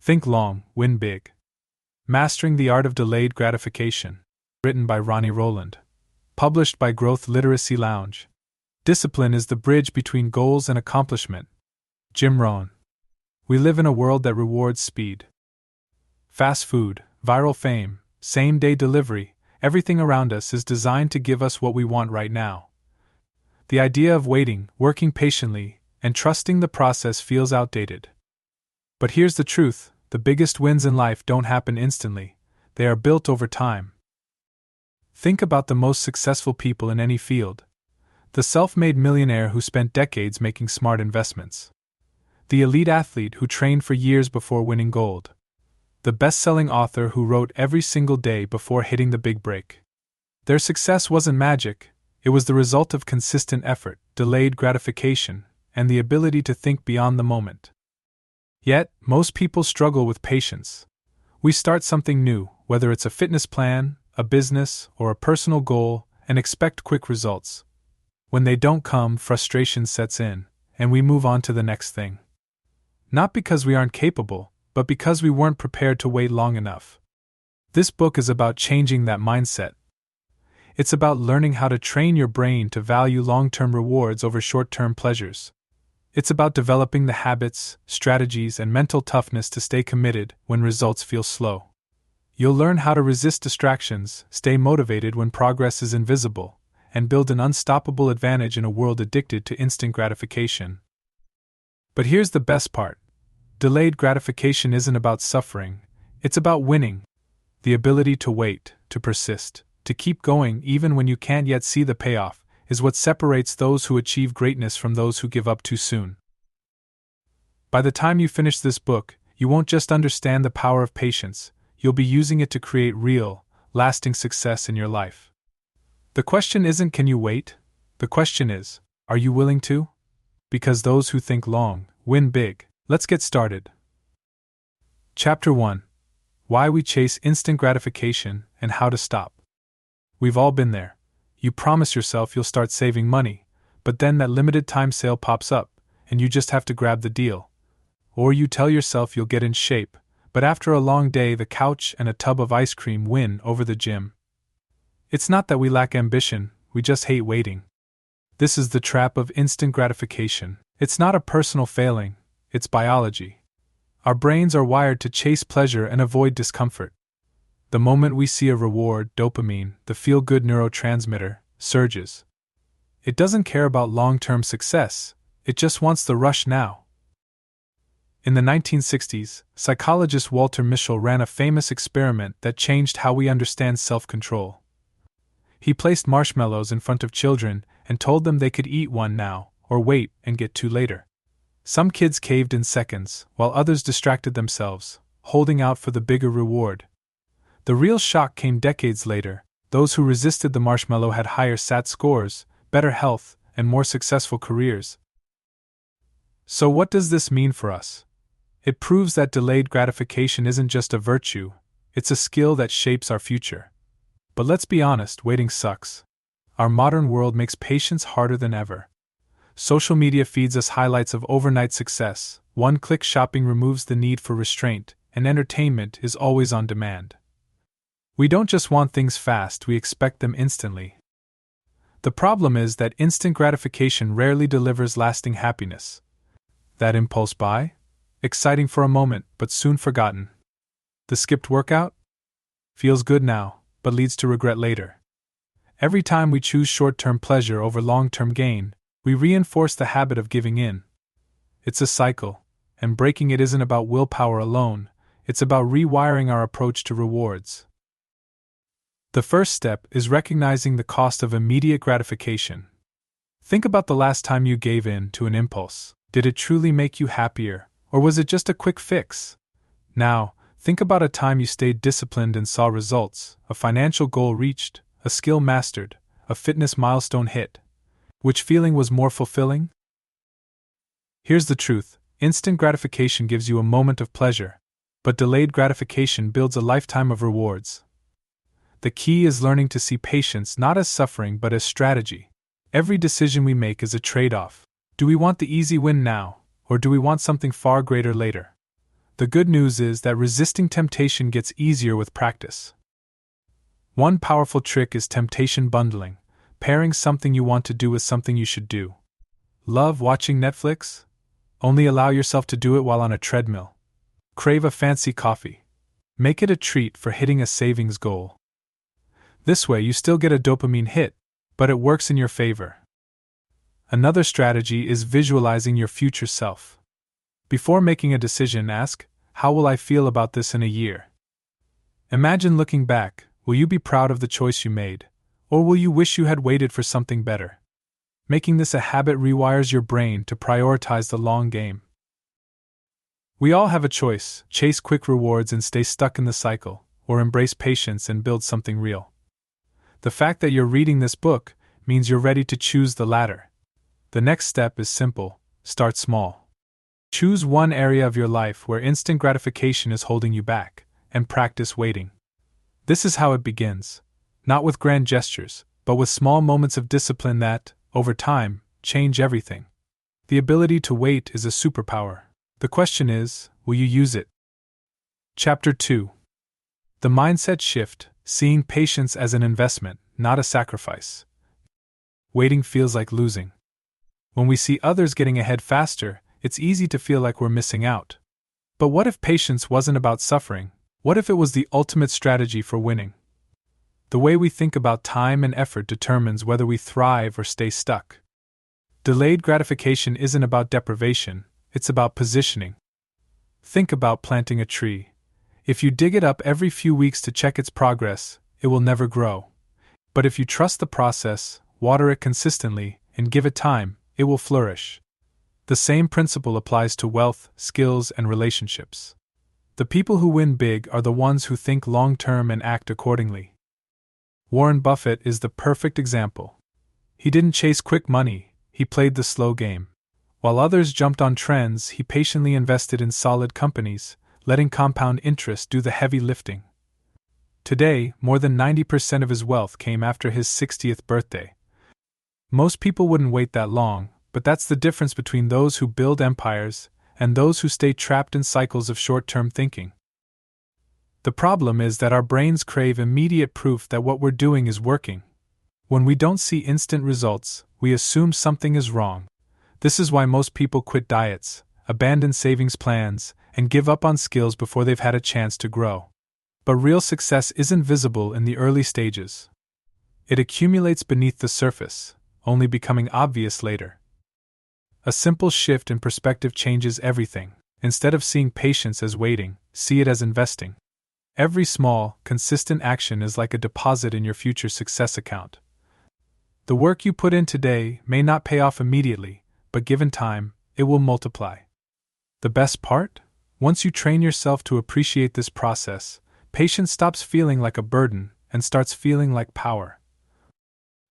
Think long, win big. Mastering the Art of Delayed Gratification. Written by Ronnie Rowland. Published by Growth Literacy Lounge. Discipline is the bridge between goals and accomplishment. Jim Rohn. We live in a world that rewards speed. Fast food, viral fame, same-day delivery, everything around us is designed to give us what we want right now. The idea of waiting, working patiently, and trusting the process feels outdated. But here's the truth. The biggest wins in life don't happen instantly, they are built over time. Think about the most successful people in any field. The self-made millionaire who spent decades making smart investments. The elite athlete who trained for years before winning gold. The best-selling author who wrote every single day before hitting the big break. Their success wasn't magic, it was the result of consistent effort, delayed gratification, and the ability to think beyond the moment. Yet, most people struggle with patience. We start something new, whether it's a fitness plan, a business, or a personal goal, and expect quick results. When they don't come, frustration sets in, and we move on to the next thing. Not because we aren't capable, but because we weren't prepared to wait long enough. This book is about changing that mindset. It's about learning how to train your brain to value long-term rewards over short-term pleasures. It's about developing the habits, strategies, and mental toughness to stay committed when results feel slow. You'll learn how to resist distractions, stay motivated when progress is invisible, and build an unstoppable advantage in a world addicted to instant gratification. But here's the best part. Delayed gratification isn't about suffering, it's about winning. The ability to wait, to persist, to keep going even when you can't yet see the payoff, is what separates those who achieve greatness from those who give up too soon. By the time you finish this book, you won't just understand the power of patience, you'll be using it to create real, lasting success in your life. The question isn't can you wait? The question is, are you willing to? Because those who think long, win big. Let's get started. Chapter 1. Why we chase instant gratification and how to stop. We've all been there. You promise yourself you'll start saving money, but then that limited time sale pops up, and you just have to grab the deal. Or you tell yourself you'll get in shape, but after a long day the couch and a tub of ice cream win over the gym. It's not that we lack ambition, we just hate waiting. This is the trap of instant gratification. It's not a personal failing, it's biology. Our brains are wired to chase pleasure and avoid discomfort. The moment we see a reward, dopamine, the feel-good neurotransmitter, surges. It doesn't care about long-term success, it just wants the rush now. In the 1960s, psychologist Walter Mischel ran a famous experiment that changed how we understand self-control. He placed marshmallows in front of children and told them they could eat one now, or wait and get two later. Some kids caved in seconds, while others distracted themselves, holding out for the bigger reward. The real shock came decades later. Those who resisted the marshmallow had higher SAT scores, better health, and more successful careers. So what does this mean for us? It proves that delayed gratification isn't just a virtue, it's a skill that shapes our future. But let's be honest, waiting sucks. Our modern world makes patience harder than ever. Social media feeds us highlights of overnight success, one-click shopping removes the need for restraint, and entertainment is always on demand. We don't just want things fast, we expect them instantly. The problem is that instant gratification rarely delivers lasting happiness. That impulse buy? Exciting for a moment, but soon forgotten. The skipped workout? Feels good now, but leads to regret later. Every time we choose short-term pleasure over long-term gain, we reinforce the habit of giving in. It's a cycle, and breaking it isn't about willpower alone, it's about rewiring our approach to rewards. The first step is recognizing the cost of immediate gratification. Think about the last time you gave in to an impulse. Did it truly make you happier, or was it just a quick fix? Now, think about a time you stayed disciplined and saw results, a financial goal reached, a skill mastered, a fitness milestone hit. Which feeling was more fulfilling? Here's the truth, instant gratification gives you a moment of pleasure, but delayed gratification builds a lifetime of rewards. The key is learning to see patience not as suffering but as strategy. Every decision we make is a trade-off. Do we want the easy win now, or do we want something far greater later? The good news is that resisting temptation gets easier with practice. One powerful trick is temptation bundling, pairing something you want to do with something you should do. Love watching Netflix? Only allow yourself to do it while on a treadmill. Crave a fancy coffee? Make it a treat for hitting a savings goal. This way you still get a dopamine hit, but it works in your favor. Another strategy is visualizing your future self. Before making a decision, ask, how will I feel about this in a year? Imagine looking back. Will you be proud of the choice you made, or will you wish you had waited for something better? Making this a habit rewires your brain to prioritize the long game. We all have a choice: chase quick rewards and stay stuck in the cycle, or embrace patience and build something real. The fact that you're reading this book means you're ready to choose the latter. The next step is simple: start small. Choose one area of your life where instant gratification is holding you back, and practice waiting. This is how it begins, not with grand gestures, but with small moments of discipline that, over time, change everything. The ability to wait is a superpower. The question is, will you use it? Chapter 2. The Mindset Shift: Seeing Patience as an Investment, Not a Sacrifice. Waiting feels like losing. When we see others getting ahead faster, it's easy to feel like we're missing out. But what if patience wasn't about suffering? What if it was the ultimate strategy for winning? The way we think about time and effort determines whether we thrive or stay stuck. Delayed gratification isn't about deprivation, it's about positioning. Think about planting a tree. If you dig it up every few weeks to check its progress, it will never grow. But if you trust the process, water it consistently, and give it time, it will flourish. The same principle applies to wealth, skills, and relationships. The people who win big are the ones who think long-term and act accordingly. Warren Buffett is the perfect example. He didn't chase quick money, he played the slow game. While others jumped on trends, he patiently invested in solid companies, letting compound interest do the heavy lifting. Today, more than 90% of his wealth came after his 60th birthday. Most people wouldn't wait that long, but that's the difference between those who build empires and those who stay trapped in cycles of short-term thinking. The problem is that our brains crave immediate proof that what we're doing is working. When we don't see instant results, we assume something is wrong. This is why most people quit diets, abandon savings plans, and give up on skills before they've had a chance to grow. But real success isn't visible in the early stages. It accumulates beneath the surface, only becoming obvious later. A simple shift in perspective changes everything. Instead of seeing patience as waiting, see it as investing. Every small, consistent action is like a deposit in your future success account. The work you put in today may not pay off immediately, but given time, it will multiply. The best part? Once you train yourself to appreciate this process, patience stops feeling like a burden and starts feeling like power.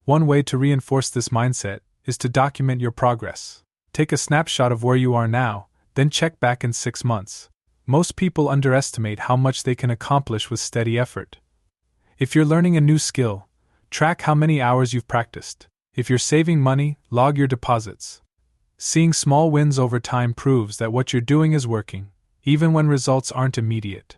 One way to reinforce this mindset is to document your progress. Take a snapshot of where you are now, then check back in 6 months. Most people underestimate how much they can accomplish with steady effort. If you're learning a new skill, track how many hours you've practiced. If you're saving money, log your deposits. Seeing small wins over time proves that what you're doing is working, even when results aren't immediate.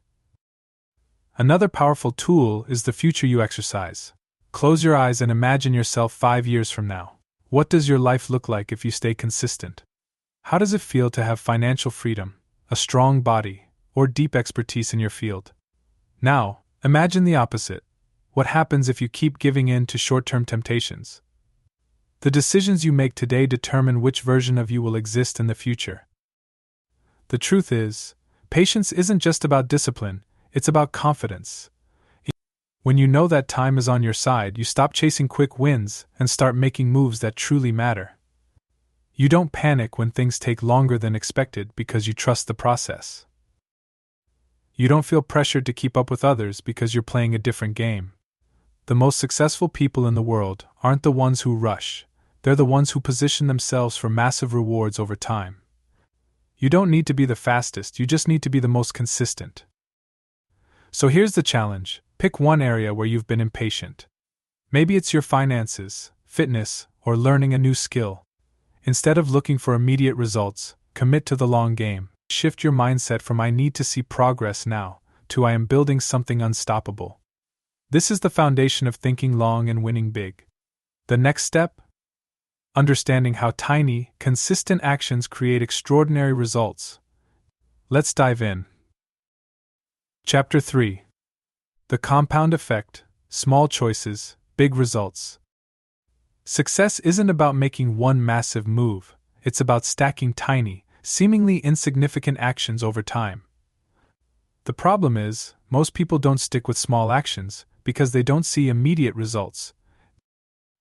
Another powerful tool is the future you exercise. Close your eyes and imagine yourself 5 years from now. What does your life look like if you stay consistent? How does it feel to have financial freedom, a strong body, or deep expertise in your field? Now, imagine the opposite. What happens if you keep giving in to short-term temptations? The decisions you make today determine which version of you will exist in the future. The truth is, patience isn't just about discipline, it's about confidence. When you know that time is on your side, you stop chasing quick wins and start making moves that truly matter. You don't panic when things take longer than expected because you trust the process. You don't feel pressured to keep up with others because you're playing a different game. The most successful people in the world aren't the ones who rush, they're the ones who position themselves for massive rewards over time. You don't need to be the fastest, you just need to be the most consistent. So here's the challenge. Pick one area where you've been impatient. Maybe it's your finances, fitness, or learning a new skill. Instead of looking for immediate results, commit to the long game. Shift your mindset from "I need to see progress now" to "I am building something unstoppable." This is the foundation of thinking long and winning big. The next step? Understanding how tiny, consistent actions create extraordinary results. Let's dive in. Chapter 3. The Compound Effect: Small Choices, Big Results. Success isn't about making one massive move, it's about stacking tiny, seemingly insignificant actions over time. The problem is, most people don't stick with small actions because they don't see immediate results.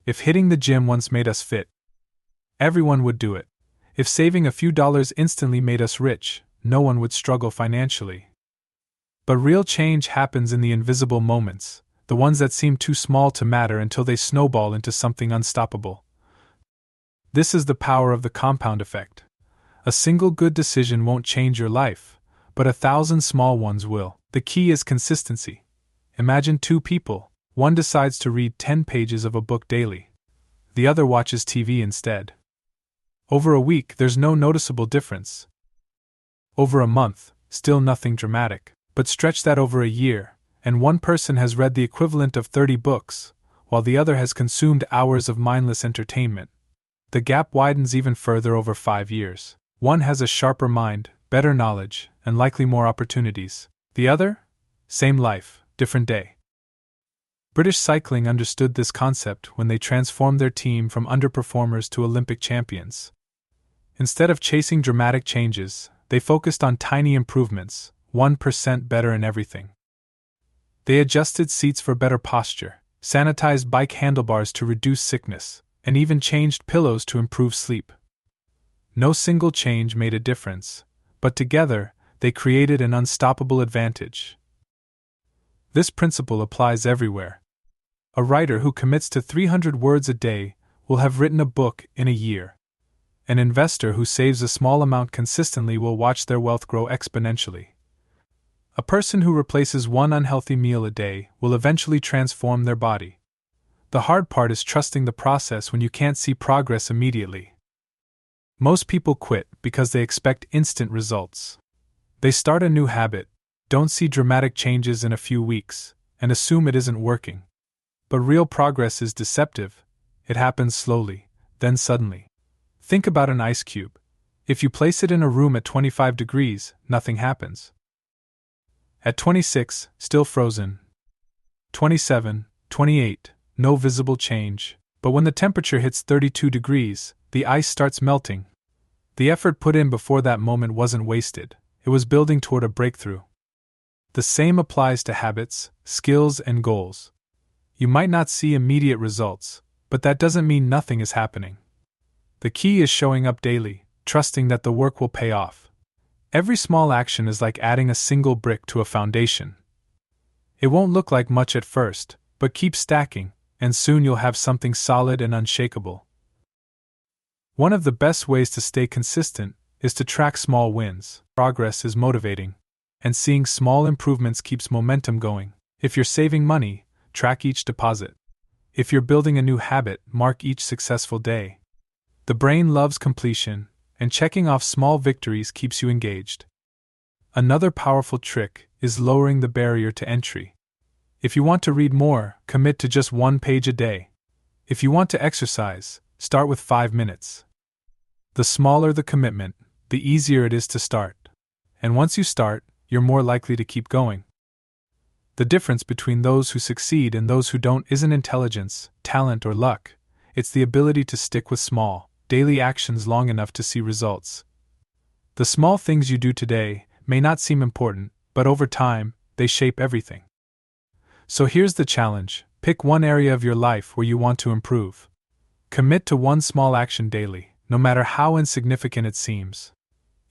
If hitting the gym once made us fit, everyone would do it. If saving a few dollars instantly made us rich, no one would struggle financially. But real change happens in the invisible moments, the ones that seem too small to matter until they snowball into something unstoppable. This is the power of the compound effect. A single good decision won't change your life, but 1,000 small ones will. The key is consistency. Imagine two people. One decides to read 10 pages of a book daily. The other watches TV instead. Over a week, there's no noticeable difference. Over a month, still nothing dramatic. But stretch that over a year, and one person has read the equivalent of 30 books, while the other has consumed hours of mindless entertainment. The gap widens even further over 5 years. One has a sharper mind, better knowledge, and likely more opportunities. The other? Same life, different day. British cycling understood this concept when they transformed their team from underperformers to Olympic champions. Instead of chasing dramatic changes, they focused on tiny improvements, 1% better in everything. They adjusted seats for better posture, sanitized bike handlebars to reduce sickness, and even changed pillows to improve sleep. No single change made a difference, but together, they created an unstoppable advantage. This principle applies everywhere. A writer who commits to 300 words a day will have written a book in a year. An investor who saves a small amount consistently will watch their wealth grow exponentially. A person who replaces one unhealthy meal a day will eventually transform their body. The hard part is trusting the process when you can't see progress immediately. Most people quit because they expect instant results. They start a new habit, don't see dramatic changes in a few weeks, and assume it isn't working. But real progress is deceptive. It happens slowly, then suddenly. Think about an ice cube. If you place it in a room at 25 degrees, nothing happens. At 26, still frozen. 27, 28, no visible change. But when the temperature hits 32 degrees, the ice starts melting. The effort put in before that moment wasn't wasted, it was building toward a breakthrough. The same applies to habits, skills, and goals. You might not see immediate results, but that doesn't mean nothing is happening. The key is showing up daily, trusting that the work will pay off. Every small action is like adding a single brick to a foundation. It won't look like much at first, but keep stacking, and soon you'll have something solid and unshakable. One of the best ways to stay consistent is to track small wins. Progress is motivating, and seeing small improvements keeps momentum going. If you're saving money, track each deposit. If you're building a new habit, mark each successful day. The brain loves completion, and checking off small victories keeps you engaged. Another powerful trick is lowering the barrier to entry. If you want to read more, commit to just 1 page a day. If you want to exercise, start with 5 minutes. The smaller the commitment, the easier it is to start. And once you start, you're more likely to keep going. The difference between those who succeed and those who don't isn't intelligence, talent, or luck. It's the ability to stick with small, daily actions long enough to see results. The small things you do today may not seem important, but over time, they shape everything. So here's the challenge: pick one area of your life where you want to improve. Commit to one small action daily, no matter how insignificant it seems.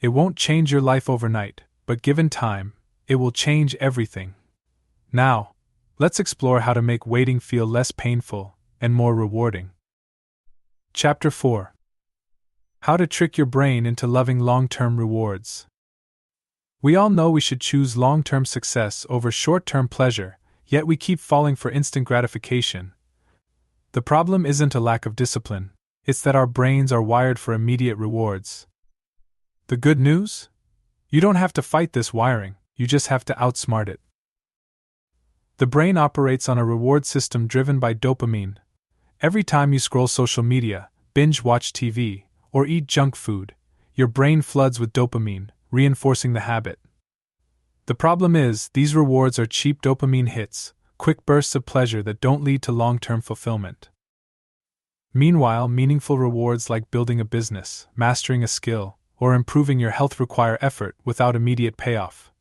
It won't change your life overnight, but given time, it will change everything. Now, let's explore how to make waiting feel less painful and more rewarding. Chapter 4. How to trick your brain into loving long-term rewards. We all know we should choose long-term success over short-term pleasure, yet we keep falling for instant gratification. The problem isn't a lack of discipline, it's that our brains are wired for immediate rewards. The good news? You don't have to fight this wiring, you just have to outsmart it. The brain operates on a reward system driven by dopamine. Every time you scroll social media, binge watch TV, or eat junk food, your brain floods with dopamine, reinforcing the habit. The problem is, these rewards are cheap dopamine hits, quick bursts of pleasure that don't lead to long-term fulfillment. Meanwhile, meaningful rewards like building a business, mastering a skill, or improving your health require effort without immediate payoff.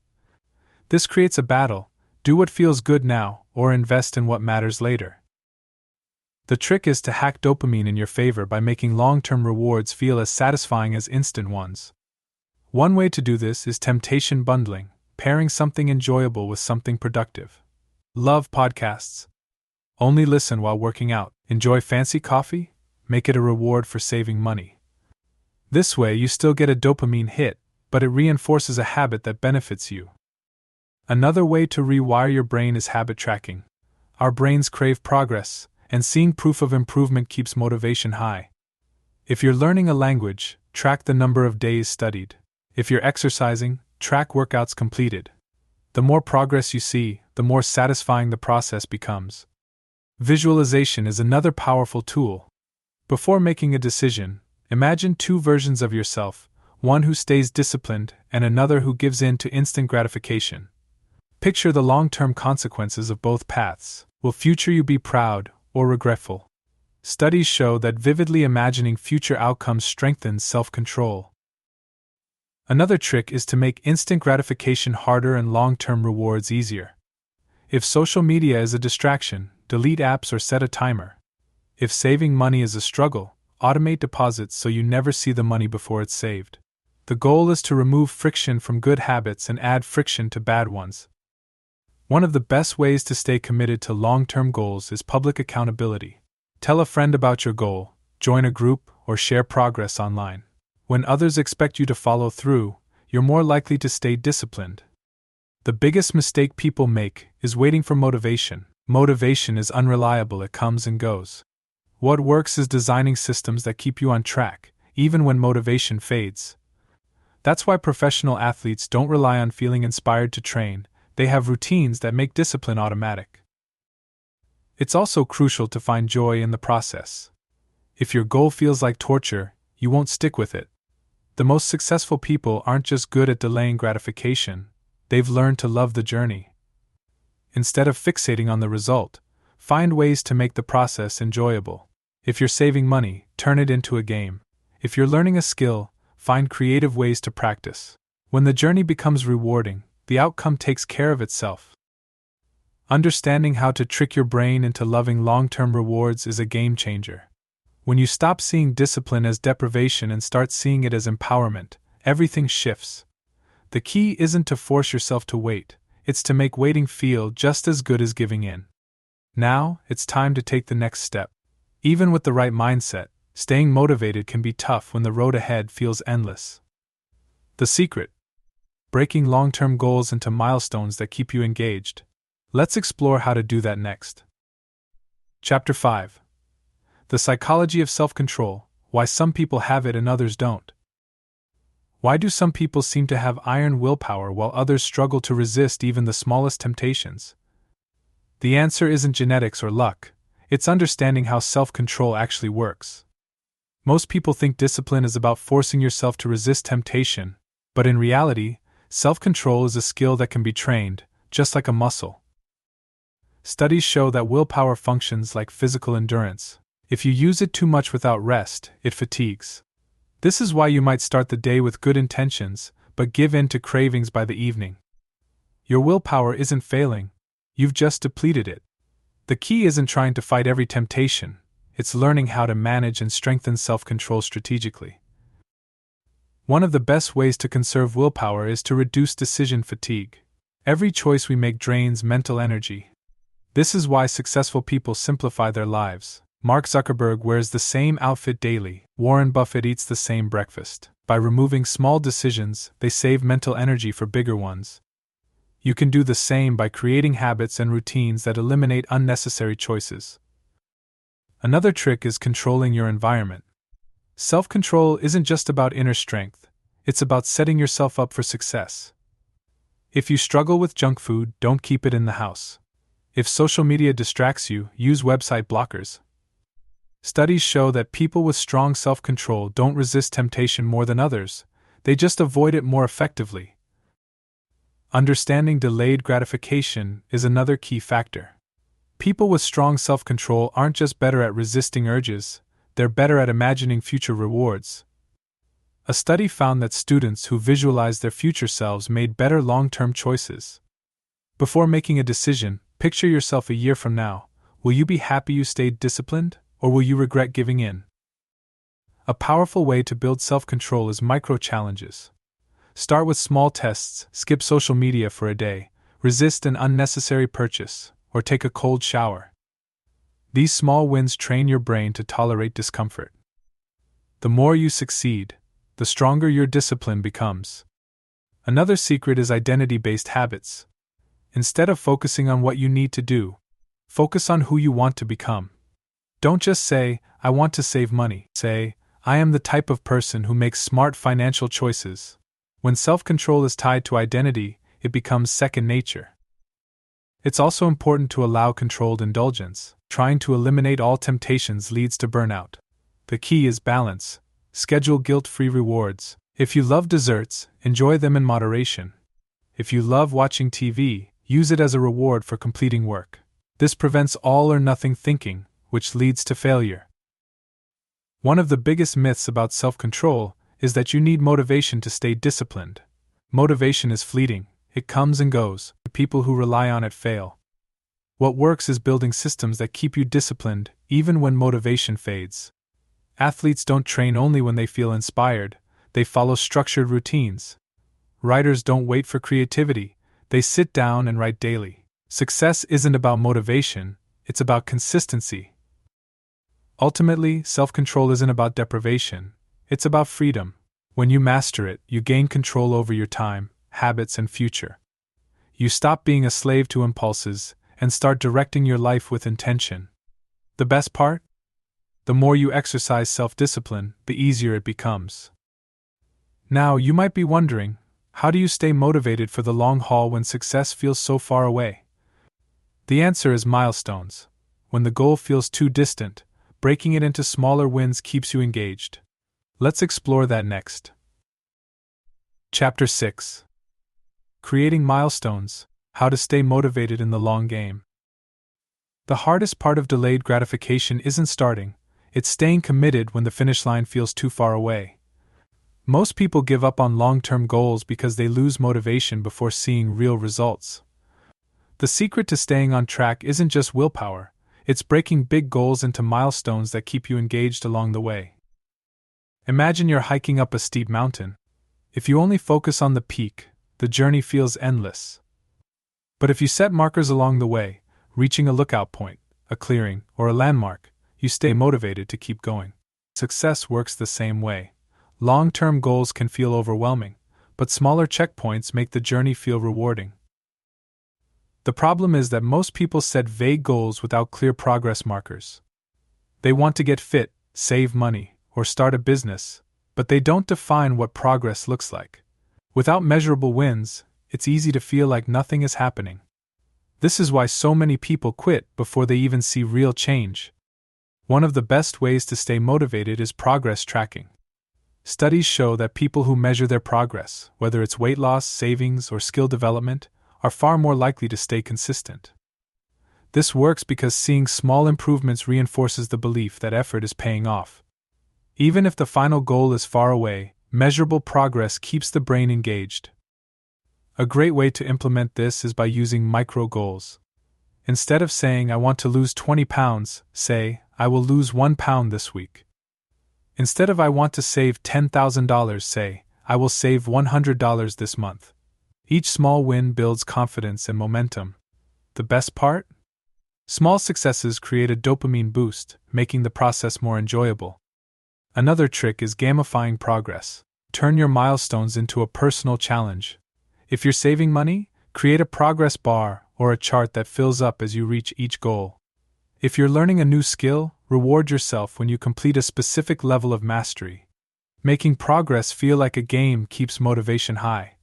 This creates a battle: do what feels good now, or invest in what matters later. The trick is to hack dopamine in your favor by making long-term rewards feel as satisfying as instant ones. One way to do this is temptation bundling, pairing something enjoyable with something productive. Love podcasts? Only listen while working out. Enjoy fancy coffee? Make it a reward for saving money. This way you still get a dopamine hit, but it reinforces a habit that benefits you. Another way to rewire your brain is habit tracking. Our brains crave progress, and seeing proof of improvement keeps motivation high. If you're learning a language, track the number of days studied. If you're exercising, track workouts completed. The more progress you see, the more satisfying the process becomes. Visualization is another powerful tool. Before making a decision, imagine two versions of yourself, one who stays disciplined and another who gives in to instant gratification. Picture the long-term consequences of both paths. Will future you be proud or regretful? Studies show that vividly imagining future outcomes strengthens self-control. Another trick is to make instant gratification harder and long-term rewards easier. If social media is a distraction, delete apps or set a timer. If saving money is a struggle, automate deposits so you never see the money before it's saved. The goal is to remove friction from good habits and add friction to bad ones. One of the best ways to stay committed to long-term goals is public accountability. Tell a friend about your goal, join a group, or share progress online. When others expect you to follow through, you're more likely to stay disciplined. The biggest mistake people make is waiting for motivation. Motivation is unreliable, it comes and goes. What works is designing systems that keep you on track, even when motivation fades. That's why professional athletes don't rely on feeling inspired to train. They have routines that make discipline automatic. It's also crucial to find joy in the process. If your goal feels like torture, you won't stick with it. The most successful people aren't just good at delaying gratification, they've learned to love the journey. Instead of fixating on the result, find ways to make the process enjoyable. If you're saving money, turn it into a game. If you're learning a skill, find creative ways to practice. When the journey becomes rewarding, the outcome takes care of itself. Understanding how to trick your brain into loving long-term rewards is a game changer. When you stop seeing discipline as deprivation and start seeing it as empowerment, everything shifts. The key isn't to force yourself to wait, it's to make waiting feel just as good as giving in. Now, it's time to take the next step. Even with the right mindset, staying motivated can be tough when the road ahead feels endless. The secret: breaking long-term goals into milestones that keep you engaged. Let's explore how to do that next. Chapter 5. The Psychology of Self-Control: Why Some People Have It and Others Don't. Why do some people seem to have iron willpower while others struggle to resist even the smallest temptations? The answer isn't genetics or luck, it's understanding how self-control actually works. Most people think discipline is about forcing yourself to resist temptation, but in reality, self-control is a skill that can be trained, just like a muscle. Studies show that willpower functions like physical endurance. If you use it too much without rest, it fatigues. This is why you might start the day with good intentions, but give in to cravings by the evening. Your willpower isn't failing, you've just depleted it. The key isn't trying to fight every temptation, it's learning how to manage and strengthen self-control strategically. One of the best ways to conserve willpower is to reduce decision fatigue. Every choice we make drains mental energy. This is why successful people simplify their lives. Mark Zuckerberg wears the same outfit daily. Warren Buffett eats the same breakfast. By removing small decisions, they save mental energy for bigger ones. You can do the same by creating habits and routines that eliminate unnecessary choices. Another trick is controlling your environment. Self-control isn't just about inner strength, It's about setting yourself up for success. If you struggle with junk food, don't keep it in the house. If social media distracts you, use website blockers. Studies show that people with strong self-control don't resist temptation more than others, they just avoid it more effectively. Understanding delayed gratification is another key factor. People with strong self-control aren't just better at resisting urges, they're better at imagining future rewards. A study found that students who visualized their future selves made better long-term choices. Before making a decision, picture yourself a year from now. Will you be happy you stayed disciplined, or will you regret giving in? A powerful way to build self-control is micro-challenges. Start with small tests, skip social media for a day, resist an unnecessary purchase, or take a cold shower. These small wins train your brain to tolerate discomfort. The more you succeed, the stronger your discipline becomes. Another secret is identity-based habits. Instead of focusing on what you need to do, focus on who you want to become. Don't just say, I want to save money. Say, I am the type of person who makes smart financial choices. When self-control is tied to identity, it becomes second nature. It's also important to allow controlled indulgence. Trying to eliminate all temptations leads to burnout. The key is balance. Schedule guilt-free rewards. If you love desserts, enjoy them in moderation. If you love watching TV, use it as a reward for completing work. This prevents all-or-nothing thinking, which leads to failure. One of the biggest myths about self-control is that you need motivation to stay disciplined. Motivation is fleeting, it comes and goes. People who rely on it fail. What works is building systems that keep you disciplined, even when motivation fades. Athletes don't train only when they feel inspired, they follow structured routines. Writers don't wait for creativity, they sit down and write daily. Success isn't about motivation, it's about consistency. Ultimately, self-control isn't about deprivation, it's about freedom. When you master it, you gain control over your time, habits, and future. You stop being a slave to impulses and start directing your life with intention. The best part? The more you exercise self-discipline, the easier it becomes. Now, you might be wondering, how do you stay motivated for the long haul when success feels so far away? The answer is milestones. When the goal feels too distant, breaking it into smaller wins keeps you engaged. Let's explore that next. Chapter 6. Creating milestones, how to stay motivated in the long game. The hardest part of delayed gratification isn't starting, it's staying committed when the finish line feels too far away. Most people give up on long-term goals because they lose motivation before seeing real results. The secret to staying on track isn't just willpower, it's breaking big goals into milestones that keep you engaged along the way. Imagine you're hiking up a steep mountain. If you only focus on the peak, the journey feels endless. But if you set markers along the way, reaching a lookout point, a clearing, or a landmark, you stay motivated to keep going. Success works the same way. Long-term goals can feel overwhelming, but smaller checkpoints make the journey feel rewarding. The problem is that most people set vague goals without clear progress markers. They want to get fit, save money, or start a business, but they don't define what progress looks like. Without measurable wins, it's easy to feel like nothing is happening. This is why so many people quit before they even see real change. One of the best ways to stay motivated is progress tracking. Studies show that people who measure their progress, whether it's weight loss, savings, or skill development, are far more likely to stay consistent. This works because seeing small improvements reinforces the belief that effort is paying off. Even if the final goal is far away, measurable progress keeps the brain engaged. A great way to implement this is by using micro goals. Instead of saying, I want to lose 20 pounds, say, I will lose 1 pound this week. Instead of I want to save $10,000, say, I will save $100 this month. Each small win builds confidence and momentum. The best part? Small successes create a dopamine boost, making the process more enjoyable. Another trick is gamifying progress. Turn your milestones into a personal challenge. If you're saving money, create a progress bar or a chart that fills up as you reach each goal. If you're learning a new skill, reward yourself when you complete a specific level of mastery. Making progress feel like a game keeps motivation high.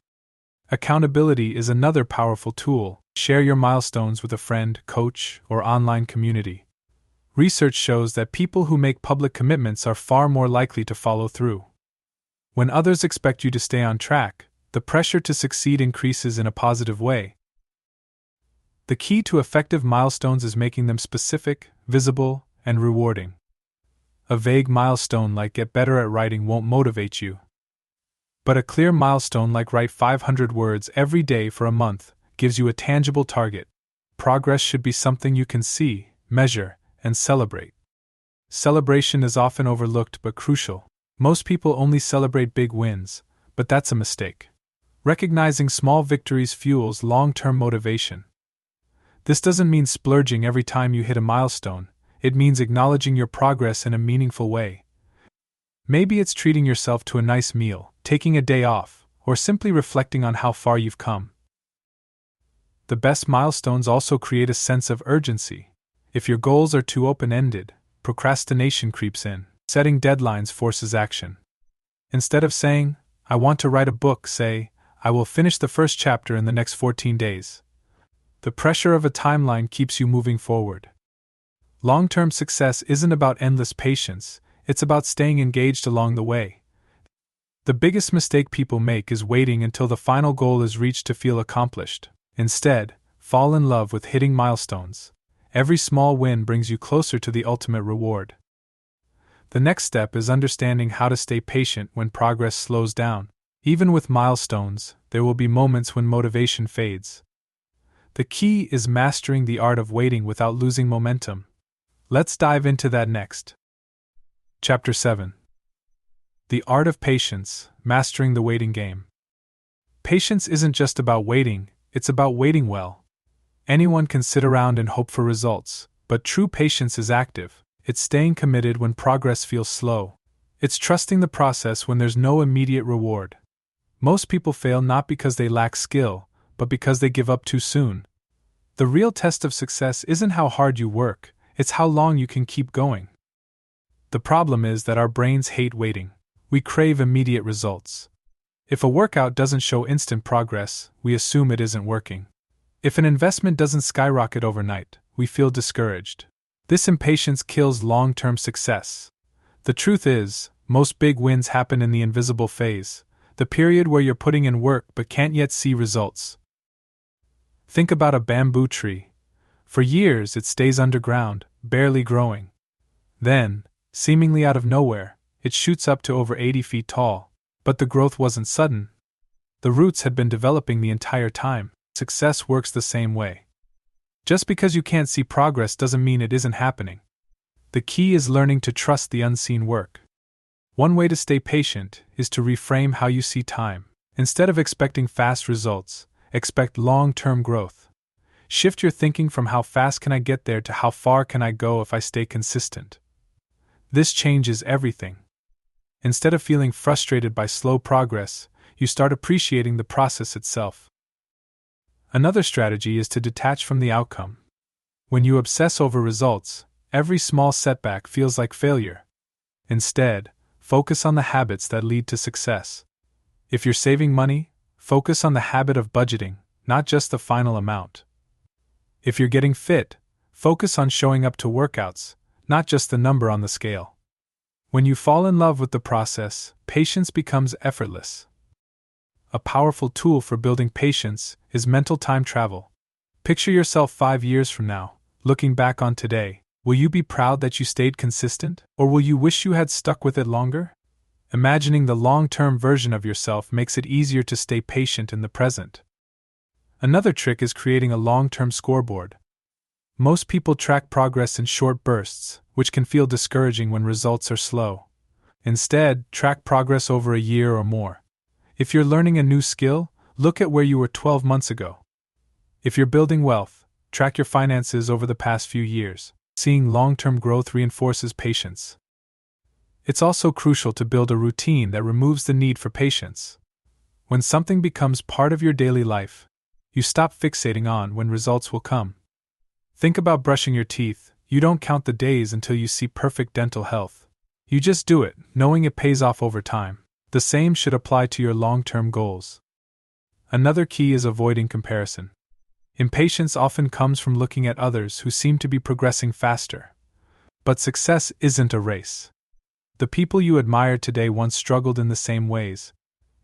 Accountability is another powerful tool. Share your milestones with a friend, coach, or online community. Research shows that people who make public commitments are far more likely to follow through. When others expect you to stay on track, the pressure to succeed increases in a positive way. The key to effective milestones is making them specific, visible, and rewarding. A vague milestone like get better at writing won't motivate you. But a clear milestone like write 500 words every day for a month gives you a tangible target. Progress should be something you can see, measure, and celebrate. Celebration is often overlooked but crucial. Most people only celebrate big wins, but that's a mistake. Recognizing small victories fuels long-term motivation. This doesn't mean splurging every time you hit a milestone, it means acknowledging your progress in a meaningful way. Maybe it's treating yourself to a nice meal, taking a day off, or simply reflecting on how far you've come. The best milestones also create a sense of urgency. If your goals are too open-ended, procrastination creeps in. Setting deadlines forces action. Instead of saying, I want to write a book, say, I will finish the first chapter in the next 14 days. The pressure of a timeline keeps you moving forward. Long-term success isn't about endless patience, it's about staying engaged along the way. The biggest mistake people make is waiting until the final goal is reached to feel accomplished. Instead, fall in love with hitting milestones. Every small win brings you closer to the ultimate reward. The next step is understanding how to stay patient when progress slows down. Even with milestones, there will be moments when motivation fades. The key is mastering the art of waiting without losing momentum. Let's dive into that next. Chapter 7. The Art of Patience, Mastering the Waiting Game. Patience isn't just about waiting, it's about waiting well. Anyone can sit around and hope for results, but true patience is active. It's staying committed when progress feels slow. It's trusting the process when there's no immediate reward. Most people fail not because they lack skill, but because they give up too soon. The real test of success isn't how hard you work, it's how long you can keep going. The problem is that our brains hate waiting. We crave immediate results. If a workout doesn't show instant progress, we assume it isn't working. If an investment doesn't skyrocket overnight, we feel discouraged. This impatience kills long-term success. The truth is, most big wins happen in the invisible phase, the period where you're putting in work but can't yet see results. Think about a bamboo tree. For years it stays underground, barely growing. Then, seemingly out of nowhere, it shoots up to over 80 feet tall. But the growth wasn't sudden. The roots had been developing the entire time. Success works the same way. Just because you can't see progress doesn't mean it isn't happening. The key is learning to trust the unseen work. One way to stay patient is to reframe how you see time. Instead of expecting fast results, expect long-term growth. Shift your thinking from how fast can I get there to how far can I go if I stay consistent. This changes everything. Instead of feeling frustrated by slow progress, you start appreciating the process itself. Another strategy is to detach from the outcome. When you obsess over results, every small setback feels like failure. Instead, focus on the habits that lead to success. If you're saving money, focus on the habit of budgeting, not just the final amount. If you're getting fit, focus on showing up to workouts, not just the number on the scale. When you fall in love with the process, patience becomes effortless. A powerful tool for building patience is mental time travel. Picture yourself 5 years from now, looking back on today. Will you be proud that you stayed consistent, or will you wish you had stuck with it longer? Imagining the long-term version of yourself makes it easier to stay patient in the present. Another trick is creating a long-term scoreboard. Most people track progress in short bursts, which can feel discouraging when results are slow. Instead, track progress over a year or more. If you're learning a new skill, look at where you were 12 months ago. If you're building wealth, track your finances over the past few years. Seeing long-term growth reinforces patience. It's also crucial to build a routine that removes the need for patience. When something becomes part of your daily life, you stop fixating on when results will come. Think about brushing your teeth. You don't count the days until you see perfect dental health. You just do it, knowing it pays off over time. The same should apply to your long-term goals. Another key is avoiding comparison. Impatience often comes from looking at others who seem to be progressing faster. But success isn't a race. The people you admire today once struggled in the same ways.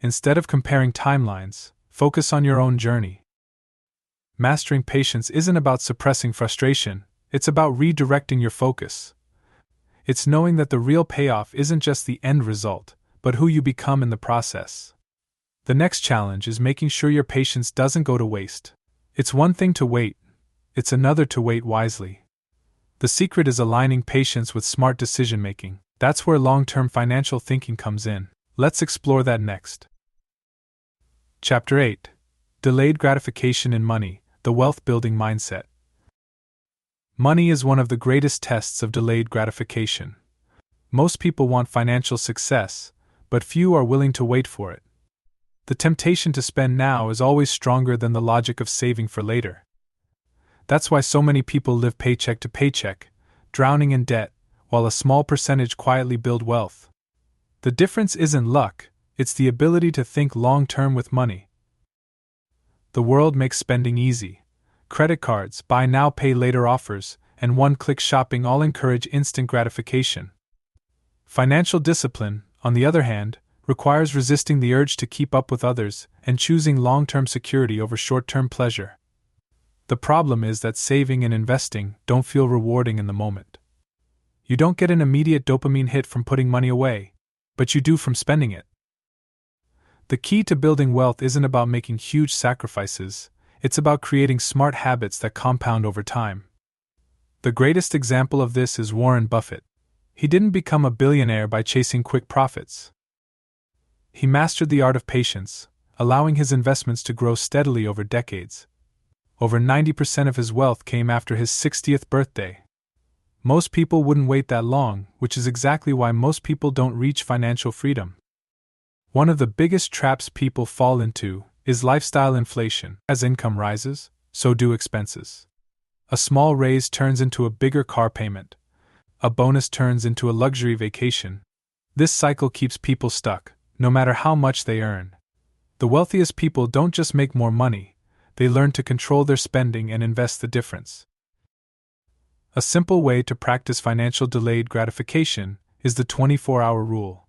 Instead of comparing timelines, focus on your own journey. Mastering patience isn't about suppressing frustration, it's about redirecting your focus. It's knowing that the real payoff isn't just the end result, but who you become in the process. The next challenge is making sure your patience doesn't go to waste. It's one thing to wait, it's another to wait wisely. The secret is aligning patience with smart decision-making. That's where long-term financial thinking comes in. Let's explore that next. Chapter 8. Delayed Gratification in Money, the Wealth-Building Mindset. Money is one of the greatest tests of delayed gratification. Most people want financial success, but few are willing to wait for it. The temptation to spend now is always stronger than the logic of saving for later. That's why so many people live paycheck to paycheck, drowning in debt, while a small percentage quietly build wealth. The difference isn't luck, it's the ability to think long-term with money. The world makes spending easy. Credit cards, buy now pay later offers, and one-click shopping all encourage instant gratification. Financial discipline, on the other hand, requires resisting the urge to keep up with others and choosing long-term security over short-term pleasure. The problem is that saving and investing don't feel rewarding in the moment. You don't get an immediate dopamine hit from putting money away, but you do from spending it. The key to building wealth isn't about making huge sacrifices, it's about creating smart habits that compound over time. The greatest example of this is Warren Buffett. He didn't become a billionaire by chasing quick profits. He mastered the art of patience, allowing his investments to grow steadily over decades. Over 90% of his wealth came after his 60th birthday. Most people wouldn't wait that long, which is exactly why most people don't reach financial freedom. One of the biggest traps people fall into is lifestyle inflation. As income rises, so do expenses. A small raise turns into a bigger car payment. A bonus turns into a luxury vacation. This cycle keeps people stuck, no matter how much they earn. The wealthiest people don't just make more money, they learn to control their spending and invest the difference. A simple way to practice financial delayed gratification is the 24-hour rule.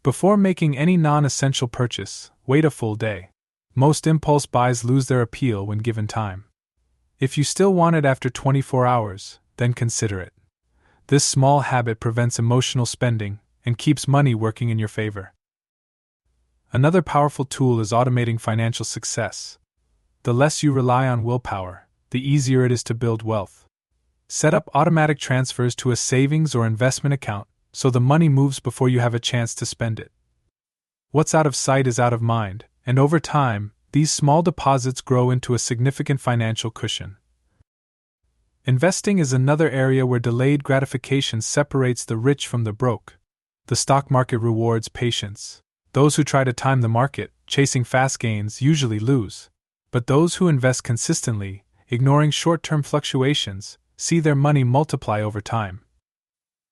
Before making any non-essential purchase, wait a full day. Most impulse buys lose their appeal when given time. If you still want it after 24 hours, then consider it. This small habit prevents emotional spending and keeps money working in your favor. Another powerful tool is automating financial success. The less you rely on willpower, the easier it is to build wealth. Set up automatic transfers to a savings or investment account so the money moves before you have a chance to spend it. What's out of sight is out of mind, and over time, these small deposits grow into a significant financial cushion. Investing is another area where delayed gratification separates the rich from the broke. The stock market rewards patience. Those who try to time the market, chasing fast gains, usually lose. But those who invest consistently, ignoring short-term fluctuations, see their money multiply over time.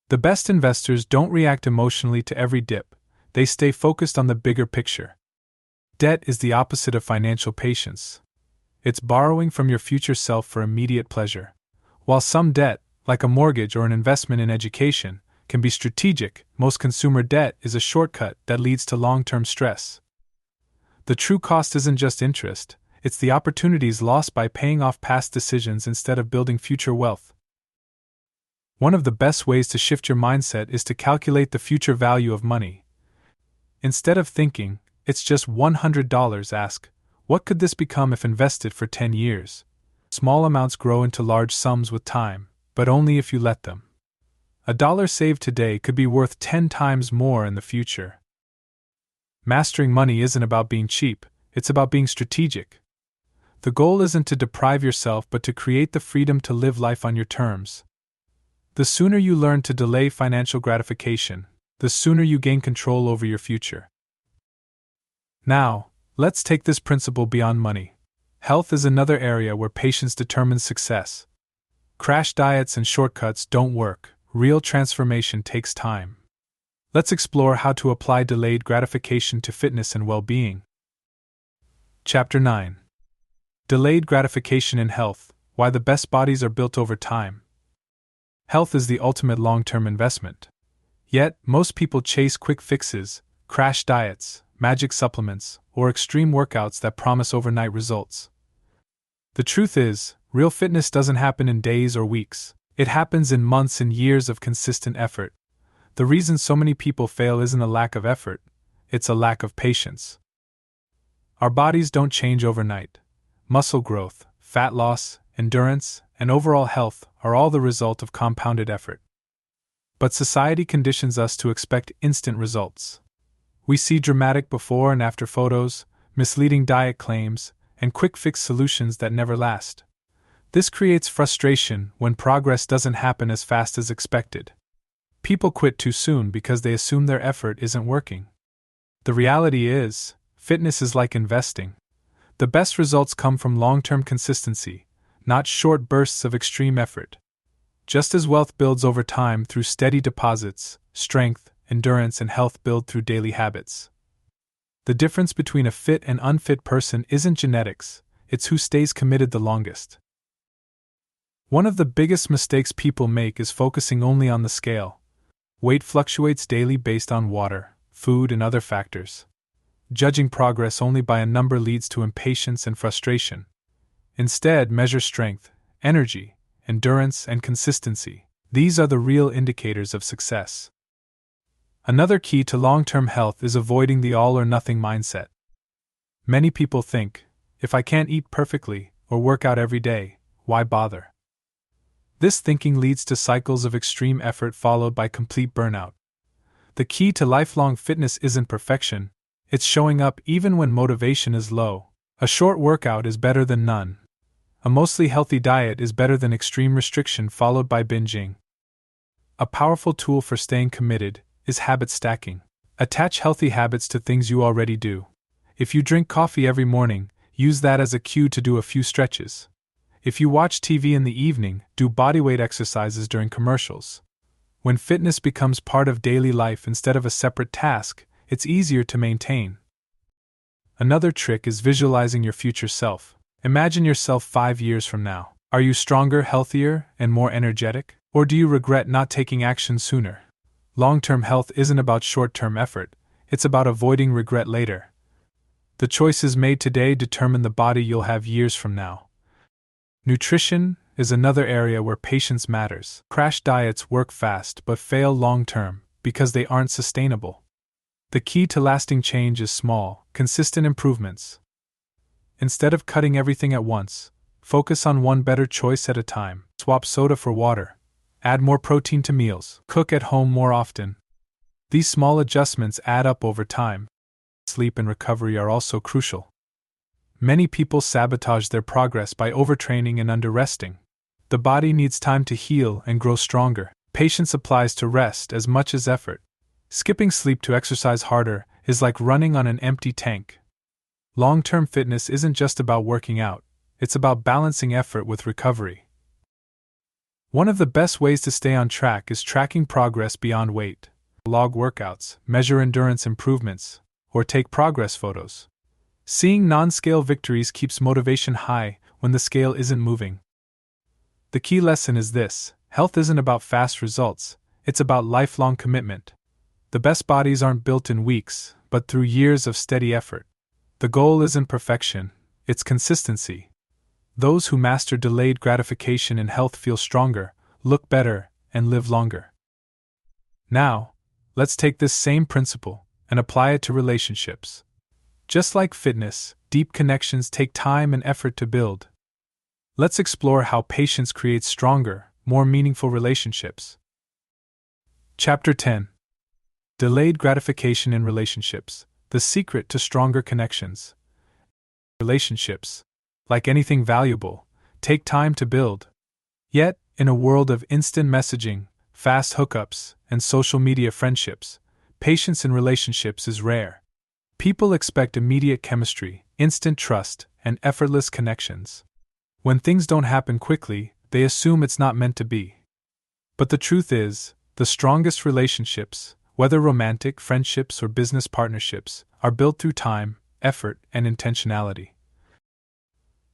The best investors don't react emotionally to every dip, they stay focused on the bigger picture. Debt is the opposite of financial patience. It's borrowing from your future self for immediate pleasure. While some debt, like a mortgage or an investment in education, can be strategic, most consumer debt is a shortcut that leads to long-term stress. The true cost isn't just interest, it's the opportunities lost by paying off past decisions instead of building future wealth. One of the best ways to shift your mindset is to calculate the future value of money. Instead of thinking, it's just $100, ask, what could this become if invested for 10 years? Small amounts grow into large sums with time, but only if you let them. $1 saved today could be worth 10 times more in the future. Mastering money isn't about being cheap, it's about being strategic. The goal isn't to deprive yourself but to create the freedom to live life on your terms. The sooner you learn to delay financial gratification, the sooner you gain control over your future. Now, let's take this principle beyond money. Health is another area where patience determines success. Crash diets and shortcuts don't work, real transformation takes time. Let's explore how to apply delayed gratification to fitness and well-being. Chapter 9. Delayed gratification in health: why the best bodies are built over time. Health is the ultimate long-term investment. Yet, most people chase quick fixes, crash diets, magic supplements, or extreme workouts that promise overnight results. The truth is, real fitness doesn't happen in days or weeks. It happens in months and years of consistent effort. The reason so many people fail isn't a lack of effort, it's a lack of patience. Our bodies don't change overnight. Muscle growth, fat loss, endurance, and overall health are all the result of compounded effort. But society conditions us to expect instant results. We see dramatic before and after photos, misleading diet claims, and quick fix solutions that never last. This creates frustration when progress doesn't happen as fast as expected. People quit too soon because they assume their effort isn't working. The reality is, fitness is like investing. The best results come from long-term consistency, not short bursts of extreme effort. Just as wealth builds over time through steady deposits, strength, endurance, and health build through daily habits. The difference between a fit and unfit person isn't genetics, it's who stays committed the longest. One of the biggest mistakes people make is focusing only on the scale. Weight fluctuates daily based on water, food, and other factors. Judging progress only by a number leads to impatience and frustration. Instead, measure strength, energy, endurance, and consistency. These are the real indicators of success. Another key to long-term health is avoiding the all-or-nothing mindset. Many people think, if I can't eat perfectly or work out every day, why bother? This thinking leads to cycles of extreme effort followed by complete burnout. The key to lifelong fitness isn't perfection, it's showing up even when motivation is low. A short workout is better than none. A mostly healthy diet is better than extreme restriction followed by binging. A powerful tool for staying committed is habit stacking. Attach healthy habits to things you already do. If you drink coffee every morning, use that as a cue to do a few stretches. If you watch TV in the evening, do bodyweight exercises during commercials. When fitness becomes part of daily life instead of a separate task, it's easier to maintain. Another trick is visualizing your future self. Imagine yourself 5 years from now. Are you stronger, healthier, and more energetic? Or do you regret not taking action sooner? Long-term health isn't about short-term effort, it's about avoiding regret later. The choices made today determine the body you'll have years from now. Nutrition is another area where patience matters. Crash diets work fast but fail long-term because they aren't sustainable. The key to lasting change is small, consistent improvements. Instead of cutting everything at once, focus on one better choice at a time. Swap soda for water. Add more protein to meals. Cook at home more often. These small adjustments add up over time. Sleep and recovery are also crucial. Many people sabotage their progress by overtraining and under-resting. The body needs time to heal and grow stronger. Patience applies to rest as much as effort. Skipping sleep to exercise harder is like running on an empty tank. Long-term fitness isn't just about working out, it's about balancing effort with recovery. One of the best ways to stay on track is tracking progress beyond weight. Log workouts, measure endurance improvements, or take progress photos. Seeing non-scale victories keeps motivation high when the scale isn't moving. The key lesson is this: health isn't about fast results, it's about lifelong commitment. The best bodies aren't built in weeks, but through years of steady effort. The goal isn't perfection, it's consistency. Those who master delayed gratification in health feel stronger, look better, and live longer. Now, let's take this same principle and apply it to relationships. Just like fitness, deep connections take time and effort to build. Let's explore how patience creates stronger, more meaningful relationships. Chapter 10. Delayed gratification in relationships: the secret to stronger connections. Relationships, like anything valuable, take time to build. Yet, in a world of instant messaging, fast hookups, and social media friendships, patience in relationships is rare. People expect immediate chemistry, instant trust, and effortless connections. When things don't happen quickly, they assume it's not meant to be. But the truth is, the strongest relationships, whether romantic, friendships, or business partnerships, are built through time, effort, and intentionality.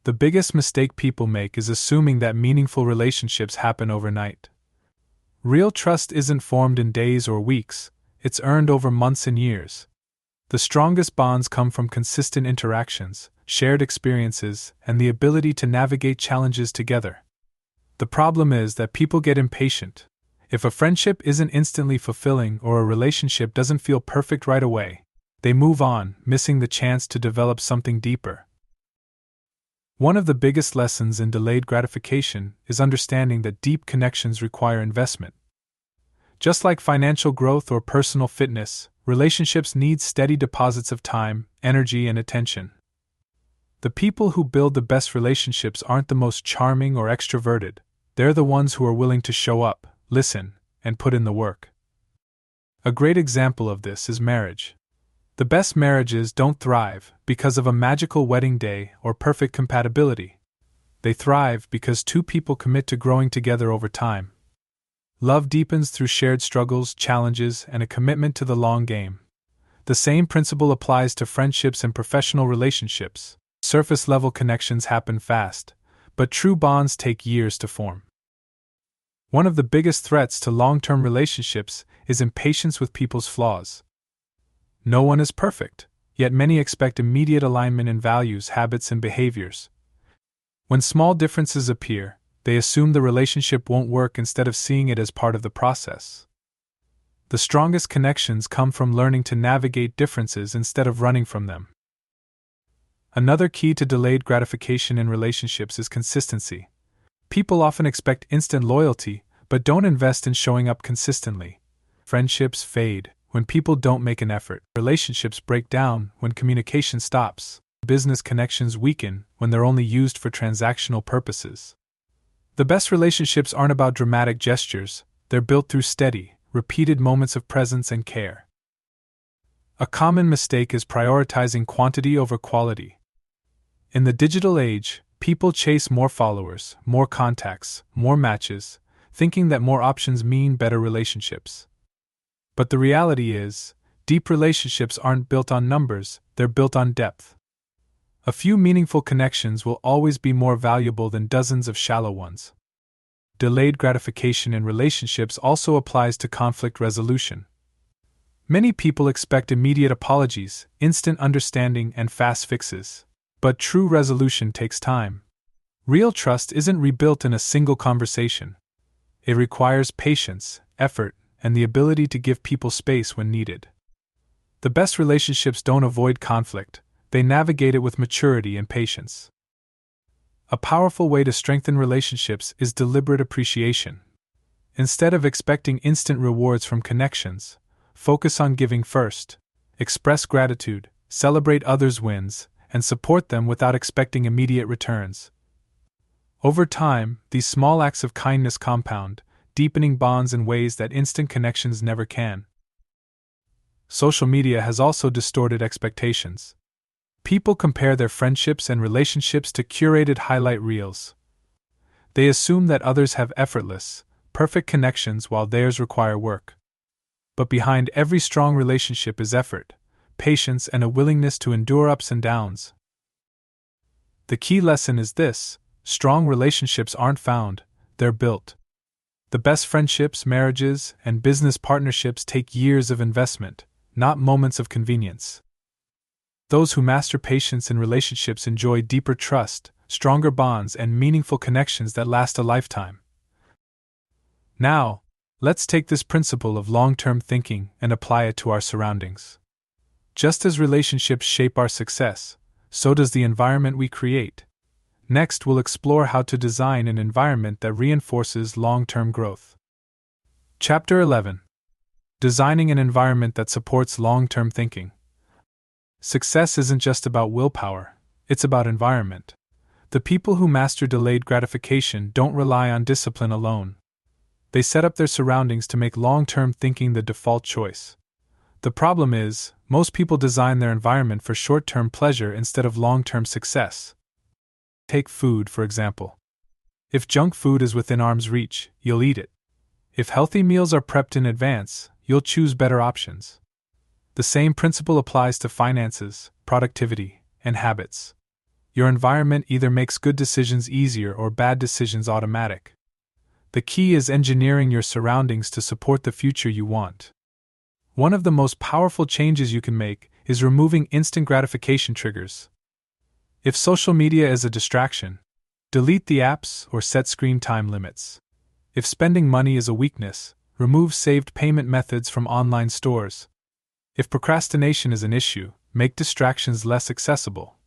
The biggest mistake people make is assuming that meaningful relationships happen overnight. Real trust isn't formed in days or weeks, it's earned over months and years. The strongest bonds come from consistent interactions, shared experiences, and the ability to navigate challenges together. The problem is that people get impatient. If a friendship isn't instantly fulfilling or a relationship doesn't feel perfect right away, they move on, missing the chance to develop something deeper. One of the biggest lessons in delayed gratification is understanding that deep connections require investment. Just like financial growth or personal fitness, relationships need steady deposits of time, energy, and attention. The people who build the best relationships aren't the most charming or extroverted, they're the ones who are willing to show up, listen, and put in the work. A great example of this is marriage. The best marriages don't thrive because of a magical wedding day or perfect compatibility. They thrive because two people commit to growing together over time. Love deepens through shared struggles, challenges, and a commitment to the long game. The same principle applies to friendships and professional relationships. Surface-level connections happen fast, but true bonds take years to form. One of the biggest threats to long-term relationships is impatience with people's flaws. No one is perfect, yet many expect immediate alignment in values, habits, and behaviors. When small differences appear, they assume the relationship won't work instead of seeing it as part of the process. The strongest connections come from learning to navigate differences instead of running from them. Another key to delayed gratification in relationships is consistency. People often expect instant loyalty, but don't invest in showing up consistently. Friendships fade when people don't make an effort. Relationships break down when communication stops. Business connections weaken when they're only used for transactional purposes. The best relationships aren't about dramatic gestures, they're built through steady, repeated moments of presence and care. A common mistake is prioritizing quantity over quality. In the digital age, people chase more followers, more contacts, more matches, thinking that more options mean better relationships. But the reality is, deep relationships aren't built on numbers, they're built on depth. A few meaningful connections will always be more valuable than dozens of shallow ones. Delayed gratification in relationships also applies to conflict resolution. Many people expect immediate apologies, instant understanding, and fast fixes. But true resolution takes time. Real trust isn't rebuilt in a single conversation. It requires patience, effort, and the ability to give people space when needed. The best relationships don't avoid conflict, they navigate it with maturity and patience. A powerful way to strengthen relationships is deliberate appreciation. Instead of expecting instant rewards from connections, focus on giving first. Express gratitude, celebrate others' wins, and support them without expecting immediate returns. Over time, these small acts of kindness compound, deepening bonds in ways that instant connections never can. Social media has also distorted expectations. People compare their friendships and relationships to curated highlight reels. They assume that others have effortless, perfect connections while theirs require work. But behind every strong relationship is effort, patience, and a willingness to endure ups and downs. The key lesson is this: strong relationships aren't found, they're built. The best friendships, marriages, and business partnerships take years of investment, not moments of convenience. Those who master patience in relationships enjoy deeper trust, stronger bonds, and meaningful connections that last a lifetime. Now, let's take this principle of long-term thinking and apply it to our surroundings. Just as relationships shape our success, so does the environment we create. Next, we'll explore how to design an environment that reinforces long-term growth. Chapter 11. Designing an environment that supports long-term thinking. Success isn't just about willpower, it's about environment. The people who master delayed gratification don't rely on discipline alone. They set up their surroundings to make long-term thinking the default choice. The problem is, most people design their environment for short-term pleasure instead of long-term success. Take food, for example. If junk food is within arm's reach, you'll eat it. If healthy meals are prepped in advance, you'll choose better options. The same principle applies to finances, productivity, and habits. Your environment either makes good decisions easier or bad decisions automatic. The key is engineering your surroundings to support the future you want. One of the most powerful changes you can make is removing instant gratification triggers. If social media is a distraction, delete the apps or set screen time limits. If spending money is a weakness, remove saved payment methods from online stores. If procrastination is an issue, make distractions less accessible.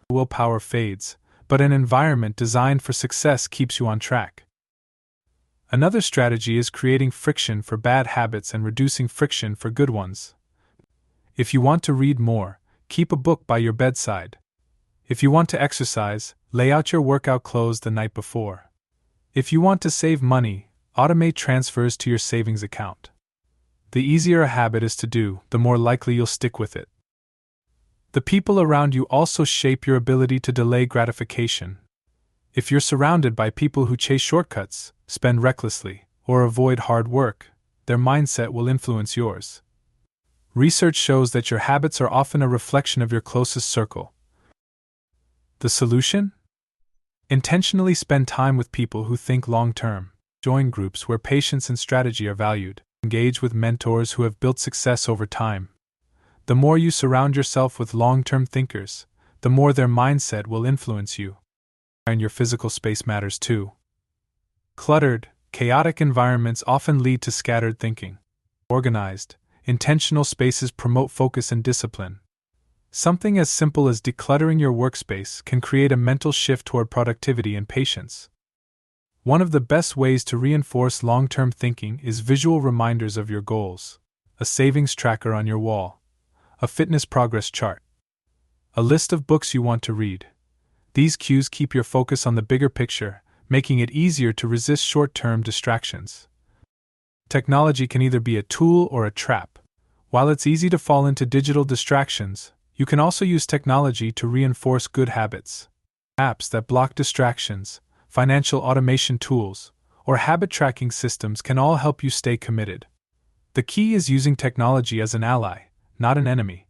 Willpower fades, but an environment designed for success keeps you on track. Another strategy is creating friction for bad habits and reducing friction for good ones. If you want to read more, keep a book by your bedside. If you want to exercise, lay out your workout clothes the night before. If you want to save money, automate transfers to your savings account. The easier a habit is to do, the more likely you'll stick with it. The people around you also shape your ability to delay gratification. If you're surrounded by people who chase shortcuts, spend recklessly, or avoid hard work, their mindset will influence yours. Research shows that your habits are often a reflection of your closest circle. The solution? Intentionally spend time with people who think long-term. Join groups where patience and strategy are valued. Engage with mentors who have built success over time. The more you surround yourself with long-term thinkers, the more their mindset will influence you. And your physical space matters too. Cluttered, chaotic environments often lead to scattered thinking. Organized, intentional spaces promote focus and discipline. Something as simple as decluttering your workspace can create a mental shift toward productivity and patience. One of the best ways to reinforce long-term thinking is visual reminders of your goals. A savings tracker on your wall. A fitness progress chart. A list of books you want to read. These cues keep your focus on the bigger picture, making it easier to resist short-term distractions. Technology can either be a tool or a trap. While it's easy to fall into digital distractions, you can also use technology to reinforce good habits. Apps that block distractions, financial automation tools, or habit tracking systems can all help you stay committed. The key is using technology as an ally, not an enemy.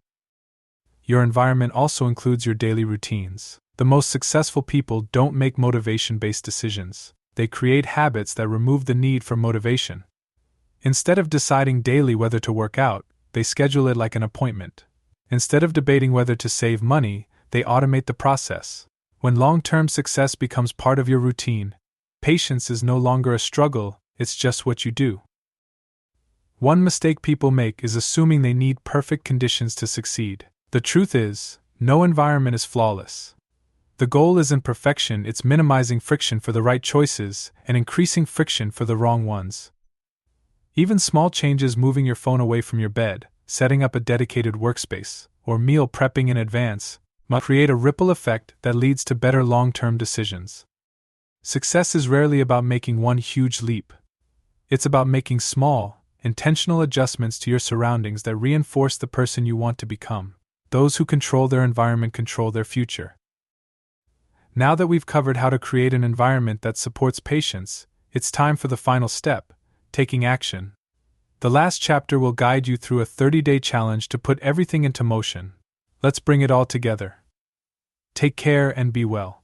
Your environment also includes your daily routines. The most successful people don't make motivation-based decisions. They create habits that remove the need for motivation. Instead of deciding daily whether to work out, they schedule it like an appointment. Instead of debating whether to save money, they automate the process. When long-term success becomes part of your routine, patience is no longer a struggle, it's just what you do. One mistake people make is assuming they need perfect conditions to succeed. The truth is, no environment is flawless. The goal isn't perfection, it's minimizing friction for the right choices and increasing friction for the wrong ones. Even small changes, moving your phone away from your bed, setting up a dedicated workspace, or meal prepping in advance, might create a ripple effect that leads to better long-term decisions. Success is rarely about making one huge leap. It's about making small, intentional adjustments to your surroundings that reinforce the person you want to become. Those who control their environment control their future. Now that we've covered how to create an environment that supports patience, it's time for the final step, taking action. The last chapter will guide you through a 30-day challenge to put everything into motion. Let's bring it all together. Take care and be well.